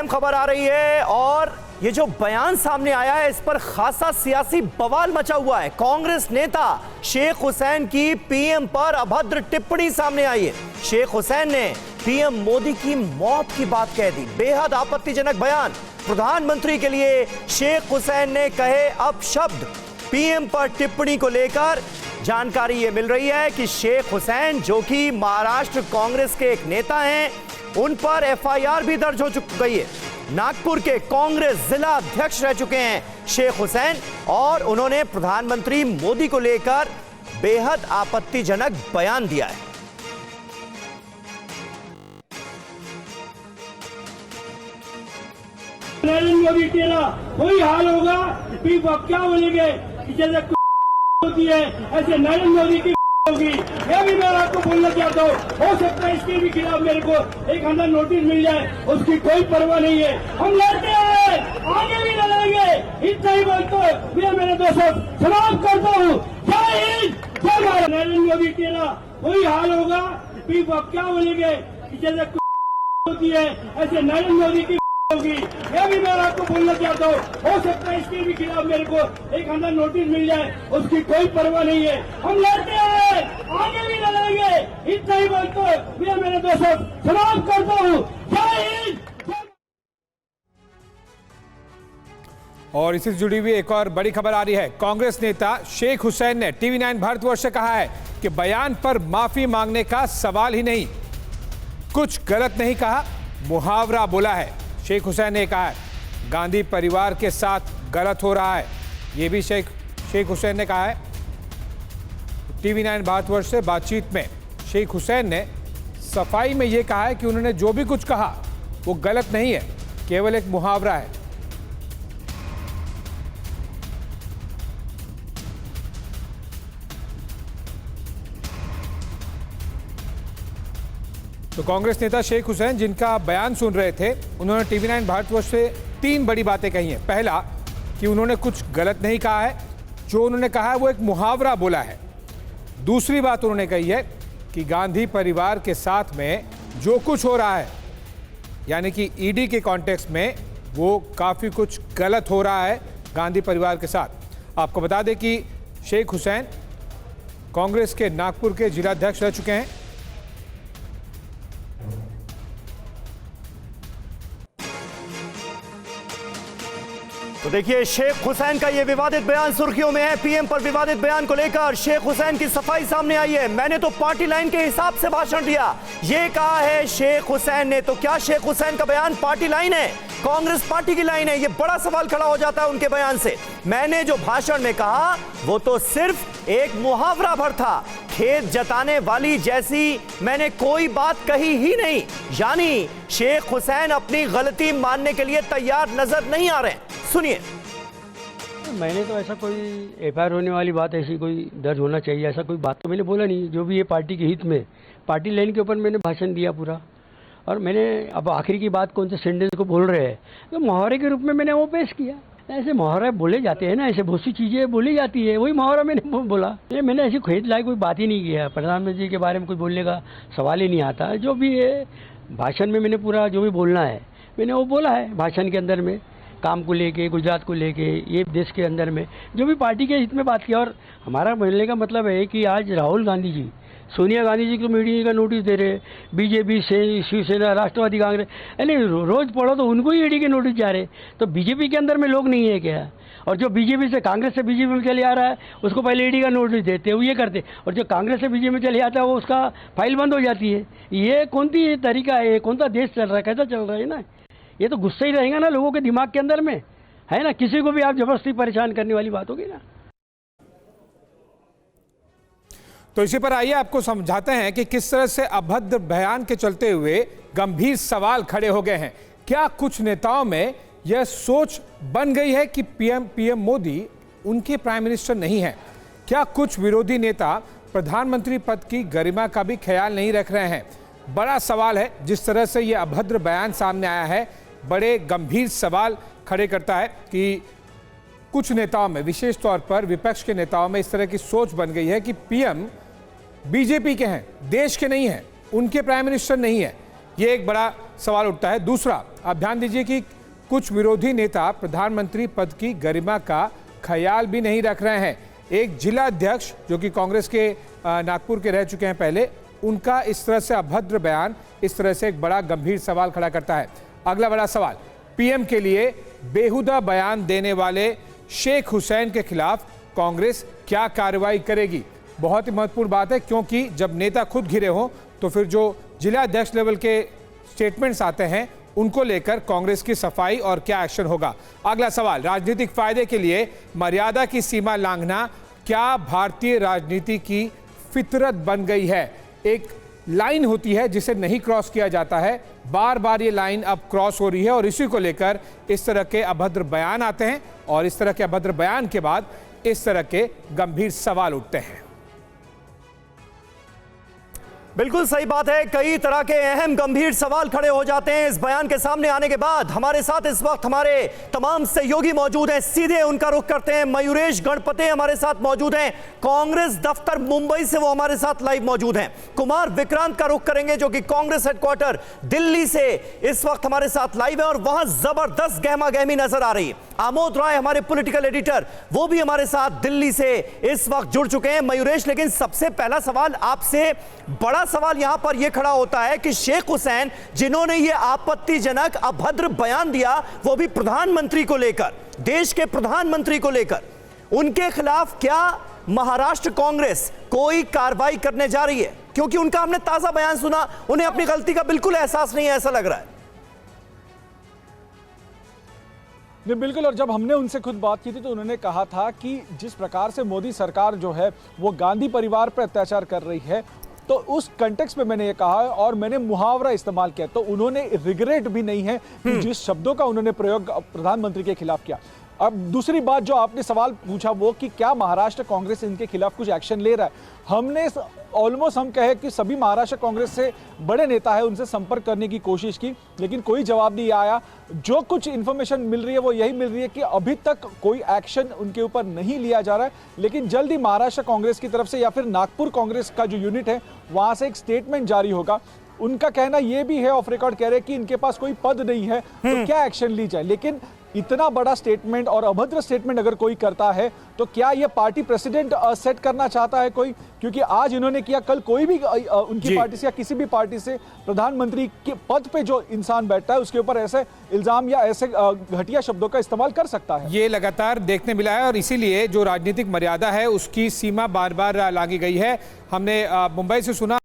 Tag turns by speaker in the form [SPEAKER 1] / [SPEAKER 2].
[SPEAKER 1] अहम खबर आ रही है और ये जो बयान सामने आया है इस पर खासा सियासी बवाल मचा हुआ है। कांग्रेस नेता शेख हुसैन की पीएम पर अभद्र टिप्पणी सामने आई है। शेख हुसैन ने पीएम मोदी की मौत की बात कह दी। बेहद आपत्तिजनक बयान। प्रधानमंत्री के लिए शेख हुसैन ने कहे अपशब्द। पीएम पर टिप्पणी को लेकर जानकारी ये मिल रही है कि शेख हुसैन जो कि महाराष्ट्र कांग्रेस के एक नेता हैं, उन पर एफआईआर भी दर्ज हो गई है। नागपुर के कांग्रेस जिला अध्यक्ष रह चुके हैं शेख हुसैन और उन्होंने प्रधानमंत्री मोदी को लेकर बेहद आपत्तिजनक बयान दिया है।
[SPEAKER 2] नरेंद्र मोदी तेरा वही हाल होगा, फिर आप क्या बोलेंगे कि जैसे होती है ऐसे नरेंद्र मोदी की होगी। यह भी मैं आपको बोलना चाहता हूँ, हो सकता है इसके भी खिलाफ मेरे को एक अंदर नोटिस मिल जाए, उसकी कोई परवाह नहीं है। हम लड़ते हैं, आगे भी लड़ेंगे। इतना ही बोलते मैं मेरे दोस्तों समाप्त करता हूँ। जय हिंद, जय भारत। नरेंद्र मोदी तेरा वही हाल होगा, फिर आप क्या बोलेंगे कि जैसे होती है ऐसे नरेंद्र मोदी की होगी। यह भी मैं आपको बोलना चाहता हूँ, हो सकता है इसके भी खिलाफ मेरे को एक अंदर नोटिस मिल जाए, उसकी कोई परवाह नहीं है। हम लड़ते हैं, आगे भी लड़ेंगे। इतना ही बोलते मैं मेरे दोस्तों समाप्त करता हूँ। जय हिंद।
[SPEAKER 3] और इससे जुड़ी हुई एक और बड़ी खबर आ रही है। कांग्रेस नेता शेख हुसैन ने TV9 भारतवर्ष से कहा है कि बयान पर माफी मांगने का सवाल ही नहीं, कुछ गलत नहीं कहा, मुहावरा बोला है। शेख हुसैन ने कहा है गांधी परिवार के साथ गलत हो रहा है, ये भी शेख हुसैन ने कहा है। TV9 भारतवर्ष से बातचीत में शेख हुसैन ने सफाई में ये कहा है कि उन्होंने जो भी कुछ कहा वो गलत नहीं है, केवल एक मुहावरा है। तो कांग्रेस नेता शेख हुसैन जिनका बयान सुन रहे थे, उन्होंने TV9 भारतवर्ष से 3 बड़ी बातें कही हैं। पहला कि उन्होंने कुछ गलत नहीं कहा है, जो उन्होंने कहा है वो एक मुहावरा बोला है। दूसरी बात उन्होंने कही है कि गांधी परिवार के साथ में जो कुछ हो रहा है, यानी कि ईडी के कॉन्टेक्स्ट में वो काफ़ी कुछ गलत हो रहा है गांधी परिवार के साथ। आपको बता दें कि शेख हुसैन कांग्रेस के नागपुर के जिलाध्यक्ष रह चुके हैं।
[SPEAKER 1] तो देखिए शेख हुसैन का ये विवादित बयान सुर्खियों में है। पीएम पर विवादित बयान को लेकर शेख हुसैन की सफाई सामने आई है। मैंने तो पार्टी लाइन के हिसाब से भाषण दिया, ये कहा है शेख हुसैन ने। तो क्या शेख हुसैन का बयान पार्टी लाइन है, कांग्रेस पार्टी की लाइन है? ये बड़ा सवाल खड़ा हो जाता है उनके बयान से। मैंने जो भाषण में कहा वो तो सिर्फ एक मुहावरा भर था, खेत जताने वाली जैसी मैंने कोई बात कही ही नहीं। यानी शेख हुसैन अपनी गलती मानने के लिए तैयार नजर नहीं आ रहे। सुनिए।
[SPEAKER 2] मैंने तो ऐसा कोई एफआईआर होने वाली बात, ऐसी कोई दर्ज होना चाहिए, ऐसा कोई बात तो मैंने बोला नहीं। जो भी ये पार्टी के हित में, पार्टी लाइन के ऊपर मैंने भाषण दिया पूरा। और मैंने अब आखिरी की बात कौन से सेंटेंस को बोल रहे हैं तो मुहावरे के रूप में मैंने वो पेश किया। ऐसे मुहावरे बोले जाते हैं ना, ऐसे बहुत सी चीज़ें बोली जाती है, वही मुहावरा मैंने बोला। ये मैंने ऐसी खेत लायक कोई बात ही नहीं किया। प्रधानमंत्री के बारे में कुछ बोलने का सवाल ही नहीं आता। जो भी है भाषण में मैंने पूरा जो भी बोलना है मैंने वो बोला है भाषण के अंदर में, काम को लेके, गुजरात को लेके, ये देश के अंदर में जो भी पार्टी के हित में बात किया। और हमारा बोलने का मतलब है कि आज राहुल गांधी जी, सोनिया गांधी जी को मीडिया का नोटिस दे रहे, बीजेपी से शिवसेना, राष्ट्रवादी कांग्रेस, यानी रोज पढ़ो तो उनको ही ईडी के नोटिस जा रहे। तो बीजेपी के अंदर में लोग नहीं है क्या? और जो बीजेपी से, कांग्रेस से बीजेपी में चले आ रहा है उसको पहले ईडी का नोटिस देते, वो ये करते। और जो कांग्रेस से बीजेपी में चले आता है वो उसका फाइल बंद हो जाती है। ये कौन सी तरीका है? कौन सा देश चल रहा है? कैसा चल रहा है ना? ये तो गुस्सा ही रहेगा ना लोगों के दिमाग के अंदर में, है ना? किसी को भी आप जबरदस्ती परेशान करने वाली बात होगी ना।
[SPEAKER 3] तो इसी पर आइए आपको समझाते हैं कि किस तरह से अभद्र बयान के चलते हुए गंभीर सवाल खड़े हो गए हैं। क्या कुछ नेताओं में यह सोच बन गई है कि पीएम मोदी उनके प्राइम मिनिस्टर नहीं है? क्या कुछ विरोधी नेता प्रधानमंत्री पद की गरिमा का भी ख्याल नहीं रख रहे हैं? बड़ा सवाल है। जिस तरह से यह अभद्र बयान सामने आया है, बड़े गंभीर सवाल खड़े करता है कि कुछ नेताओं में, विशेष तौर पर विपक्ष के नेताओं में इस तरह की सोच बन गई है कि पीएम बीजेपी के हैं, देश के नहीं हैं, उनके प्राइम मिनिस्टर नहीं है। ये एक बड़ा सवाल उठता है। दूसरा, आप ध्यान दीजिए कि कुछ विरोधी नेता प्रधानमंत्री पद की गरिमा का ख्याल भी नहीं रख रहे हैं। एक जिला अध्यक्ष जो कि कांग्रेस के नागपुर के रह चुके हैं पहले, उनका इस तरह से अभद्र बयान इस तरह से एक बड़ा गंभीर सवाल खड़ा करता है। अगला बड़ा सवाल, पीएम के लिए बेहुदा बयान देने वाले शेख हुसैन के खिलाफ कांग्रेस क्या कार्रवाई करेगी? बहुत ही महत्वपूर्ण बात है, क्योंकि जब नेता खुद घिरे हों तो फिर जो जिला अध्यक्ष लेवल के स्टेटमेंट्स आते हैं उनको लेकर कांग्रेस की सफाई और क्या एक्शन होगा। अगला सवाल, राजनीतिक फायदे के लिए मर्यादा की सीमा लांघना क्या भारतीय राजनीति की फितरत बन गई है? एक लाइन होती है जिसे नहीं क्रॉस किया जाता है, बार बार ये लाइन अब क्रॉस हो रही है और इसी को लेकर इस तरह के अभद्र बयान आते हैं और इस तरह के अभद्र बयान के बाद इस तरह के गंभीर सवाल उठते हैं।
[SPEAKER 1] बिल्कुल सही बात है, कई तरह के अहम गंभीर सवाल खड़े हो जाते हैं इस बयान के सामने आने के बाद। हमारे साथ इस वक्त हमारे तमाम सहयोगी मौजूद हैं, सीधे उनका रुख करते हैं। मयूरेश गणपति हमारे साथ मौजूद हैं, कांग्रेस दफ्तर मुंबई से वो हमारे साथ लाइव मौजूद हैं। कुमार विक्रांत का रुख करेंगे जो कि कांग्रेस हेडक्वार्टर दिल्ली से इस वक्त हमारे साथ लाइव है और वहां जबरदस्त गहमा गहमी नजर आ रही है। आमोद राय हमारे पॉलिटिकल एडिटर, वो भी हमारे साथ दिल्ली से इस वक्त जुड़ चुके हैं। मयूरेश, लेकिन सबसे पहला सवाल आपसे, बड़ा सवाल यहां पर यह खड़ा होता है कि शेख हुसैन जिन्होंने यह आपत्तिजनक अभद्र बयान दिया, वो भी प्रधानमंत्री को लेकर, देश के प्रधानमंत्री को लेकर, उनके खिलाफ क्या महाराष्ट्र कांग्रेस कोई कार्रवाई करने जा रही है? क्योंकि उनका हमने ताजा बयान सुना, उन्हें अपनी गलती का बिल्कुल एहसास नहीं है, ऐसा लग रहा है।
[SPEAKER 4] नहीं, बिल्कुल। और जब हमने उनसे खुद बात की थी तो उन्होंने कहा था कि जिस प्रकार से मोदी सरकार जो है वो गांधी परिवार पर अत्याचार कर रही है, तो उस कंटेक्स्ट में मैंने ये कहा है और मैंने मुहावरा इस्तेमाल किया। तो उन्होंने रिग्रेट भी नहीं है कि जिस शब्दों का उन्होंने प्रयोग प्रधानमंत्री के खिलाफ किया। अब दूसरी बात जो आपने सवाल पूछा वो कि क्या महाराष्ट्र कांग्रेस इनके खिलाफ कुछ एक्शन ले रहा है, हमने ऑलमोस्ट हम कहे कि सभी महाराष्ट्र कांग्रेस से बड़े नेता है उनसे संपर्क करने की कोशिश की, लेकिन कोई जवाब नहीं आया। जो कुछ इन्फॉर्मेशन मिल रही है वो यही मिल रही है कि अभी तक कोई एक्शन उनके ऊपर नहीं लिया जा रहा है, लेकिन जल्द ही महाराष्ट्र कांग्रेस की तरफ से या फिर नागपुर कांग्रेस का जो यूनिट है वहां से एक स्टेटमेंट जारी होगा। उनका कहना यह भी है, ऑफ रिकॉर्ड कह रहे हैं कि इनके पास कोई पद नहीं है तो क्या एक्शन ली जाए। लेकिन इतना बड़ा स्टेटमेंट और अभद्र स्टेटमेंट अगर कोई करता है तो क्या यह पार्टी प्रेसिडेंट सेट करना चाहता है कोई? क्योंकि आज इन्होंने किया, कल कोई भी उनकी पार्टी से या किसी भी पार्टी से प्रधानमंत्री के पद पे जो इंसान बैठता है उसके ऊपर ऐसे इल्जाम या ऐसे घटिया शब्दों का इस्तेमाल कर सकता है।
[SPEAKER 3] ये लगातार देखने मिला है और इसीलिए जो राजनीतिक मर्यादा है उसकी सीमा बार बार लांघी गई है। हमने मुंबई से सुना